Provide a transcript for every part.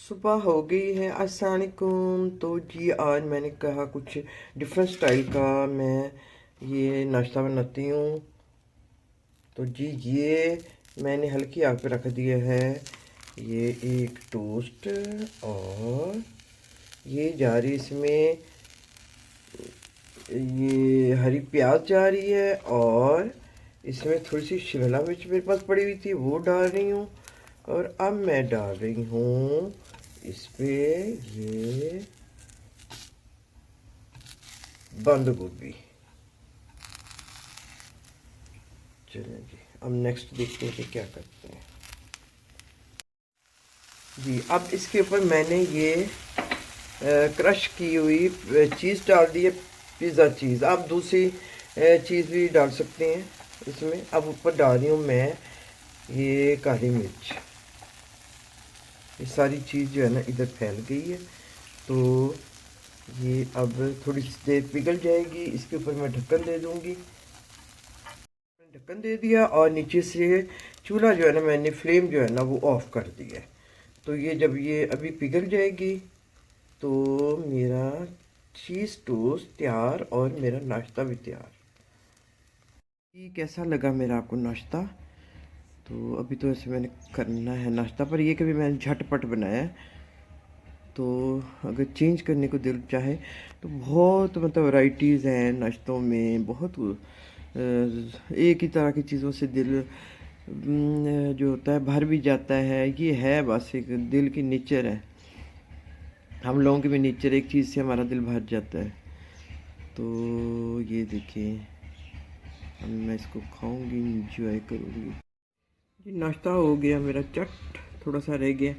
सुबह हो गई है। अस्सलाम वालेकुम। तो जी आज मैंने कहा कुछ डिफरेंट स्टाइल का मैं ये नाश्ता बनाती हूँ। तो जी ये मैंने हल्की आग पे रख दिया है। ये एक टोस्ट और ये जा रही इसमें ये हरी प्याज जा रही है और इसमें थोड़ी सी शिमला मिर्च मेरे पास पड़ी हुई थी वो डाल रही हूँ। और अब मैं डाल रही हूँ इस पे ये बंद गोभी। चलिए जी अब नेक्स्ट देखते हैं कि क्या करते हैं। जी अब इसके ऊपर मैंने ये क्रश की हुई चीज़ डाल दी है, पिज़्ज़ा चीज़। आप दूसरी चीज़ भी डाल सकते हैं इसमें। अब ऊपर डाल रही हूँ मैं ये काली मिर्च। ये सारी चीज़ जो है ना इधर फैल गई है। तो ये अब थोड़ी सी देर पिघल जाएगी। इसके ऊपर मैं ढक्कन दे दूँगी। ढक्कन दे दिया और नीचे से चूल्हा जो है ना मैंने फ्लेम जो है ना वो ऑफ़ कर दिया है। तो ये जब ये अभी पिघल जाएगी तो मेरा चीज़ टोस्ट तैयार और मेरा नाश्ता भी तैयार। ये कैसा लगा मेरा आपको नाश्ता? तो अभी तो ऐसे मैंने करना है नाश्ता, पर ये कभी मैंने झटपट बनाया है। तो अगर चेंज करने को दिल चाहे तो बहुत मतलब वैराइटीज़ हैं नाश्तों में। बहुत एक ही तरह की चीज़ों से दिल जो होता है भर भी जाता है। ये है बस एक दिल की नेचर है। हम लोगों की भी नेचर एक चीज़ से हमारा दिल भर जाता है। तो ये देखिए अब मैं इसको खाऊंगी, इंजॉय करूँगी। जी नाश्ता हो गया मेरा चट, थोड़ा सा रह गया।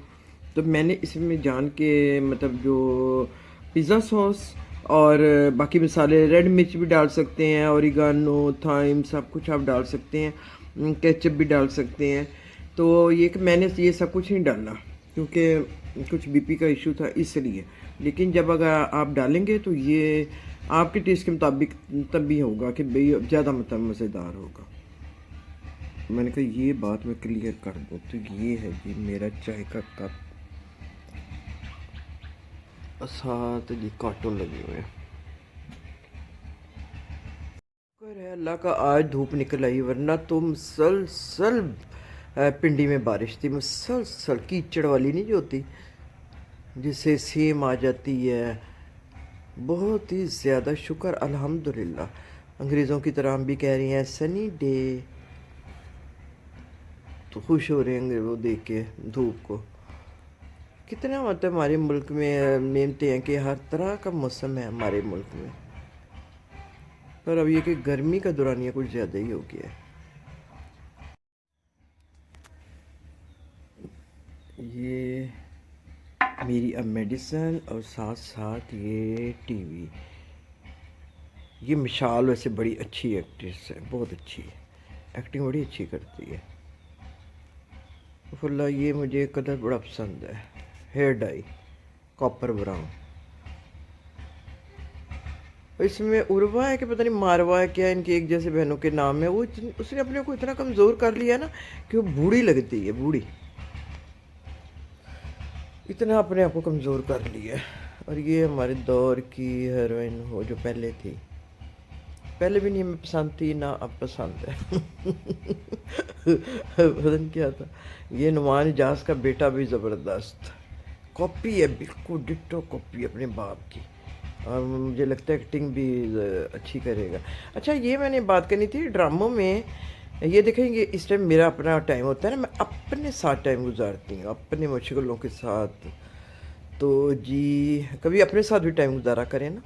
तो मैंने इसमें जान के मतलब जो पिज़्ज़ा सॉस और बाकी मसाले, रेड मिर्च भी डाल सकते हैं, ओरिगानो, थाइम सब कुछ आप डाल सकते हैं, केचप भी डाल सकते हैं। तो ये कि मैंने ये सब कुछ नहीं डाला क्योंकि कुछ बीपी का इशू था इसलिए। लेकिन जब अगर आप डालेंगे तो ये आपके टेस्ट के मुताबिक तब भी होगा कि भाई ज़्यादा मतलब मज़ेदार होगा। मैंने कहा ये बात मैं क्लियर कर दूँ। तो ये है जी मेरा चाय का कप, साथ जी कार्टून लगे हुए हैं। शुक्र है अल्लाह का आज धूप निकल आई, वरना तो मुसलसल पिंडी में बारिश थी। मुसलसल कीचड़ वाली नहीं जो होती जिससे सेम आ जाती है। बहुत ही ज़्यादा शुक्र अल्हम्दुलिल्लाह। अंग्रेज़ों की तरह हम भी कह रही हैं सनी डे। तो खुश हो रहे हैं वो देख के धूप को। कितना मतलब हमारे मुल्क में मेहनतें हैं कि हर तरह का मौसम है हमारे मुल्क में। पर अब ये कि गर्मी का दौरानिया कुछ ज़्यादा ही हो गया है। ये मेरी अब मेडिसन और साथ साथ ये टीवी। ये मिशाल वैसे बड़ी अच्छी एक्ट्रेस है, बहुत अच्छी है, एक्टिंग बड़ी अच्छी करती है। फुल्ला ये मुझे कलर बड़ा पसंद है, हेयर डाई कॉपर ब्राउन। इसमें उर्वा है कि पता नहीं मारवा है क्या, इनकी एक जैसे बहनों के नाम है। वो उसने अपने को इतना कमज़ोर कर लिया ना कि वो बूढ़ी लगती है, बूढ़ी। इतना अपने आप को कमज़ोर कर लिया। और ये हमारे दौर की हीरोइन हो जो पहले थी, पहले भी नहीं हमें पसंद थी ना अब पसंद है। पता नहीं क्या था। ये नुमान इजाज का बेटा भी ज़बरदस्त कॉपी है, बिल्कुल डिट्टो कॉपी अपने बाप की। और मुझे लगता है एक्टिंग भी अच्छी करेगा। अच्छा ये मैंने बात करनी थी ड्रामों में। ये देखेंगे इस टाइम मेरा अपना टाइम होता है ना, मैं अपने साथ टाइम गुजारती हूँ, अपने मुश्किलों के साथ। तो जी कभी अपने साथ भी टाइम गुजारा करें ना,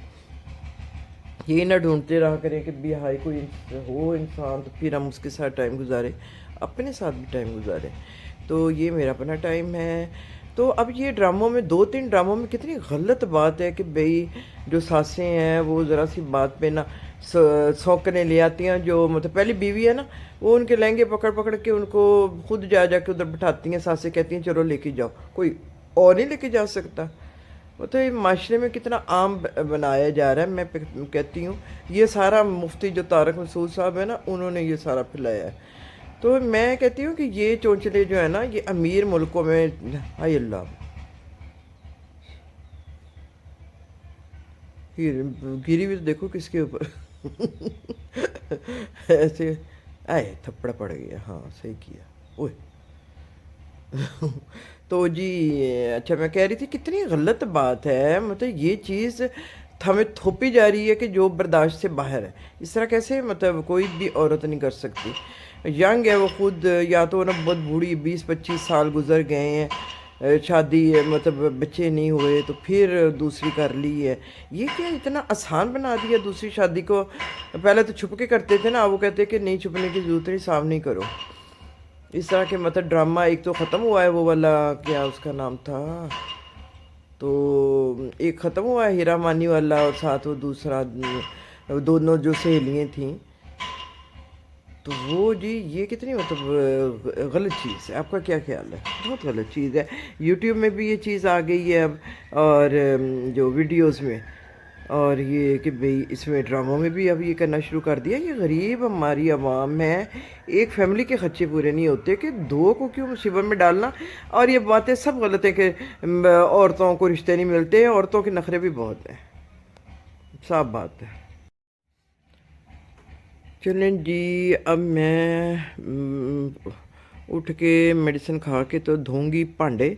ये ना ढूंढते रहा करें कि भी हाई कोई हो इंसान तो फिर हम उसके साथ टाइम गुजारें, अपने साथ भी टाइम गुजारें। तो ये मेरा अपना टाइम है। तो अब ये ड्रामों में 2-3 ड्रामों में कितनी गलत बात है कि भाई जो सासें हैं वो ज़रा सी बात पे ना सौंकने ले आती हैं। जो मतलब पहली बीवी है ना, वो उनके लहंगे पकड़ पकड़ के उनको खुद जा जा के उधर बिठाती हैं। सासें कहती हैं चलो लेके जाओ, कोई और नहीं लेके जा सकता। वो तो ये माशरे में कितना आम बनाया जा रहा है। मैं कहती हूँ ये सारा मुफ्ती जो तारक मसूद साहब है ना, उन्होंने ये सारा फैलाया है। तो मैं कहती हूँ कि ये चौंचले जो है ना ये अमीर मुल्कों में, हाय अल्लाह, गिरी भी तो देखो किसके ऊपर। ऐसे आए थप्पड़ पड़ गया, हाँ सही किया। ओए। तो जी, अच्छा मैं कह रही थी कितनी गलत बात है, मतलब ये चीज़ हमें थोपी जा रही है कि जो बर्दाश्त से बाहर है। इस तरह कैसे, मतलब कोई भी औरत नहीं कर सकती। यंग है वो खुद, या तो ना बहुत बूढ़ी, 20-25 साल गुजर गए हैं, शादी है, मतलब बच्चे नहीं हुए, तो फिर दूसरी कर ली है। ये क्या इतना आसान बना दिया दूसरी शादी को। पहले तो छुप के करते थे ना, अब वो कहते हैं कि नहीं छुपने की जरूरत नहीं, सामने ही करो। इस तरह के मतलब ड्रामा एक तो ख़त्म हुआ है, वो वाला क्या उसका नाम था, तो एक ख़त्म हुआ है हीरा मानी वाला, और साथ वो दूसरा, दोनों जो सहेलियाँ थीं, तो वो जी ये कितनी मतलब गलत चीज़ है। आपका क्या ख्याल है? बहुत गलत चीज़ है। यूट्यूब में भी ये चीज़ आ गई है अब, और जो वीडियोस में, और ये कि भाई इसमें ड्रामों में भी अब ये करना शुरू कर दिया। ये गरीब हमारी आवाम है, एक फैमिली के खर्चे पूरे नहीं होते कि दो को क्यों मुसीबत में डालना। और ये बातें सब गलत है कि औरतों को रिश्ते नहीं मिलते, औरतों के नखरे भी बहुत हैं, साफ बात है। चलें जी, अब मैं उठ के मेडिसिन खा के तो धोऊंगी भांडे।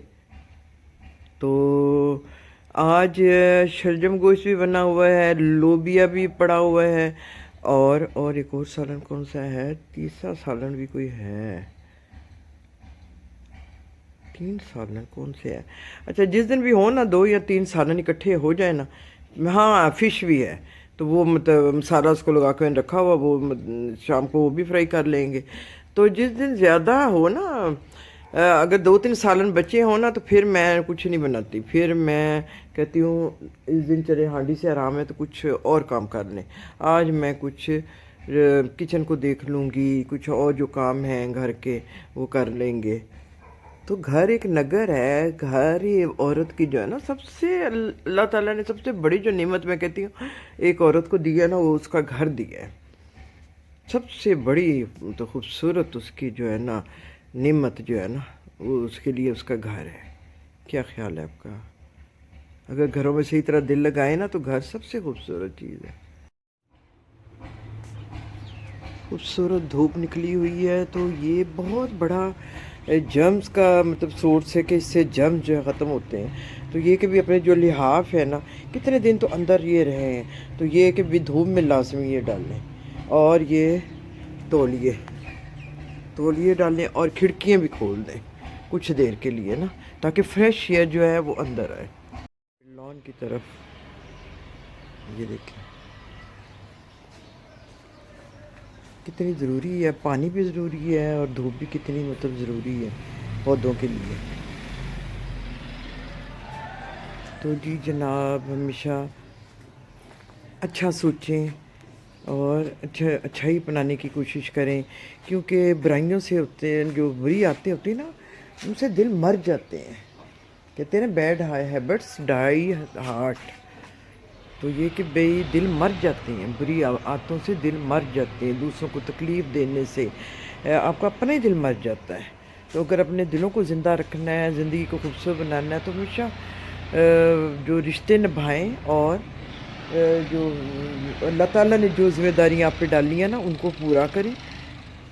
तो आज शलजम गोश्त भी बना हुआ है, लोबिया भी पड़ा हुआ है, और एक और सालन कौन सा है, तीसरा सालन भी कोई है, 3 सालन कौन से है। अच्छा जिस दिन भी हो ना, 2 या 3 सालन इकट्ठे हो जाए ना। हाँ फिश भी है, तो वो मतलब मसाला उसको लगा कर रखा हुआ, वो शाम को वो भी फ्राई कर लेंगे। तो जिस दिन ज़्यादा हो ना, अगर 2-3 सालन बचे हो ना, तो फिर मैं कुछ नहीं बनाती, फिर मैं कहती हूँ इस दिन चले हांडी से आराम है तो कुछ और काम कर लें। आज मैं कुछ किचन को देख लूँगी, कुछ और जो काम हैं घर के वो कर लेंगे। तो घर एक नगर है, घर ये औरत की जो है ना, सबसे अल्लाह ताला ने सबसे बड़ी जो नेमत मैं कहती हूँ एक औरत को दी है ना, वो उसका घर दिया है। सबसे बड़ी तो खूबसूरत उसकी जो है ना नेमत जो है ना, वो उसके लिए उसका घर है। क्या ख्याल है आपका? अगर घरों में सही तरह दिल लगाए ना, तो घर सबसे खूबसूरत चीज़ है। खूबसूरत धूप निकली हुई है, तो ये बहुत बड़ा जर्म्स का मतलब सोर्स है कि इससे जर्म्स जो है ख़त्म होते हैं। तो ये कि भी अपने जो लिहाफ है ना, कितने दिन तो अंदर ये रहे हैं, तो ये कि भी धूप में लाजमी ये डालें, और ये तौलिए तौलिए डालें, और खिड़कियाँ भी खोल दें कुछ देर के लिए ना, ताकि फ्रेश एयर जो है वो अंदर आए। लॉन की तरफ ये देखें कितनी ज़रूरी है, पानी भी ज़रूरी है, और धूप भी कितनी मतलब ज़रूरी है पौधों के लिए। तो जी जनाब, हमेशा अच्छा सोचें और अच्छाई अपनाने की कोशिश करें, क्योंकि बुराइयों से होते हैं, जो बुरी आदतें होती हैं ना, उनसे दिल मर जाते हैं। कहते हैं ना, बैड हैबिट्स डाई हार्ट। तो ये कि भाई दिल मर जाते हैं, बुरी आदतों से दिल मर जाते हैं, दूसरों को तकलीफ़ देने से आपका अपना ही दिल मर जाता है। तो अगर अपने दिलों को ज़िंदा रखना है, ज़िंदगी को खूबसूरत बनाना है, तो हमेशा जो रिश्ते निभाएं, और जो अल्लाह ताला ने जो ज़िम्मेदारियाँ आप पे डाली हैं ना, उनको पूरा करें।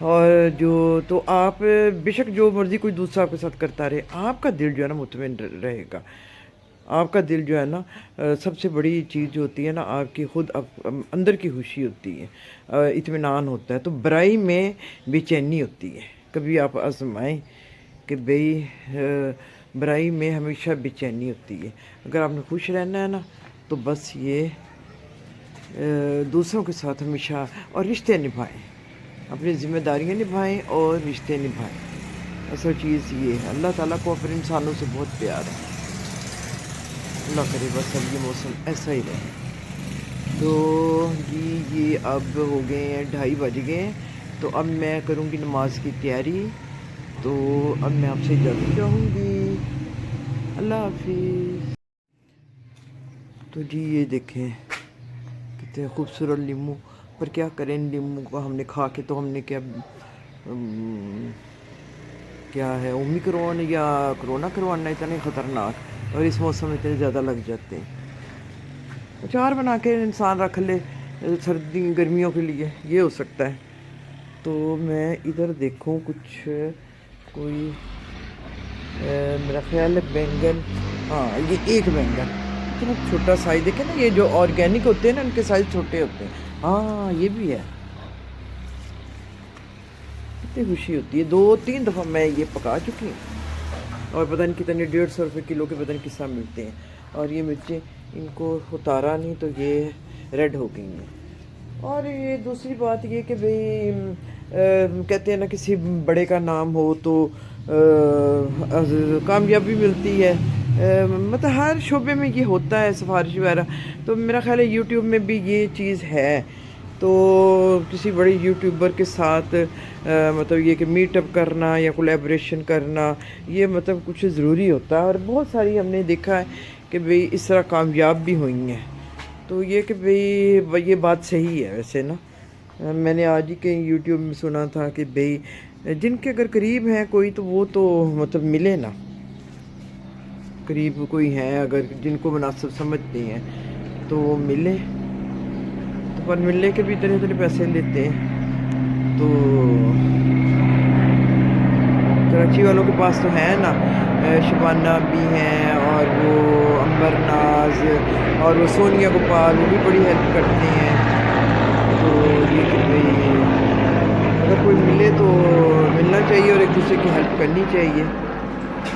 और जो तो आप बेशक जो मर्ज़ी कोई दूसरा आपके साथ करता रहे, आपका दिल जो है ना मुतमईन रहेगा। आपका दिल जो है ना, सबसे बड़ी चीज़ जो होती है ना, आपकी खुद अंदर की खुशी होती है, इत्मीनान होता है। तो बुराई में बेचैनी होती है। कभी आप आजमाएं कि भाई बुराई में हमेशा बेचैनी होती है। अगर आपने खुश रहना है ना, तो बस ये दूसरों के साथ हमेशा और रिश्ते निभाएं, अपनी ज़िम्मेदारियां निभाएं और रिश्ते निभाएं। असल चीज़ ये है, अल्लाह ताला को अपने इंसानों से बहुत प्यार है। अल्लाह करे बस अब ये मौसम ऐसा ही रहे। तो जी ये अब हो गए हैं 2:30 बज गए हैं, तो अब मैं करूँगी नमाज की तैयारी। तो अब मैं आपसे इजाज़त चाहूँगी। अल्लाह हाफिज़। तो जी ये देखें कितने खूबसूरत लीमू, पर क्या करें, लीमू को हमने खा के तो हमने क्या है, ओमिक्रॉन या कोरोना करवाना, इतने ख़तरनाक, और इस मौसम में इतने ज़्यादा लग जाते हैं। अचार बना के इंसान रख ले सर्दी गर्मियों के लिए, ये हो सकता है। तो मैं इधर देखूं कुछ कोई मेरा ख्याल है बैंगन, हाँ ये एक बैंगन इतना छोटा साइज, देखे ना, ये जो ऑर्गेनिक होते हैं ना उनके साइज छोटे होते हैं। हाँ ये भी है, कितनी खुशी होती है। 2-3 दफ़ा मैं ये पका चुकी हूँ और पता नहीं कितने 150 रुपये किलो के पता नहीं किस तरह मिलते हैं। और ये मिर्चें इनको उतारा नहीं तो ये रेड हो गई हैं। और ये दूसरी बात ये कि भाई कहते हैं ना किसी बड़े का नाम हो तो कामयाबी मिलती है। मतलब हर शोबे में ये होता है, सिफारिश वगैरह। तो मेरा ख्याल है यूट्यूब में भी ये चीज़ है। तो किसी बड़े यूट्यूबर के साथ मतलब ये कि मीटअप करना या कोलैबोरेशन करना, ये मतलब कुछ ज़रूरी होता है। और बहुत सारी हमने देखा है कि भाई इस तरह कामयाब भी हुई हैं। तो ये कि भाई ये बात सही है वैसे ना। मैंने आज ही के यूट्यूब में सुना था कि भाई जिनके अगर करीब हैं कोई तो वो तो मतलब मिले ना, करीब कोई हैं अगर जिनको मुनासिब समझते हैं तो वो मिले। तो पर मिलने के भी इतने इतने पैसे लेते हैं। तो कराची वालों के पास तो है ना, शबाना भी हैं और वो अंबर नाज और वो सोनिया गोपाल, वो भी बड़ी हेल्प करते हैं। तो ये कि भाई अगर कोई मिले तो मिलना चाहिए और एक दूसरे की हेल्प करनी चाहिए।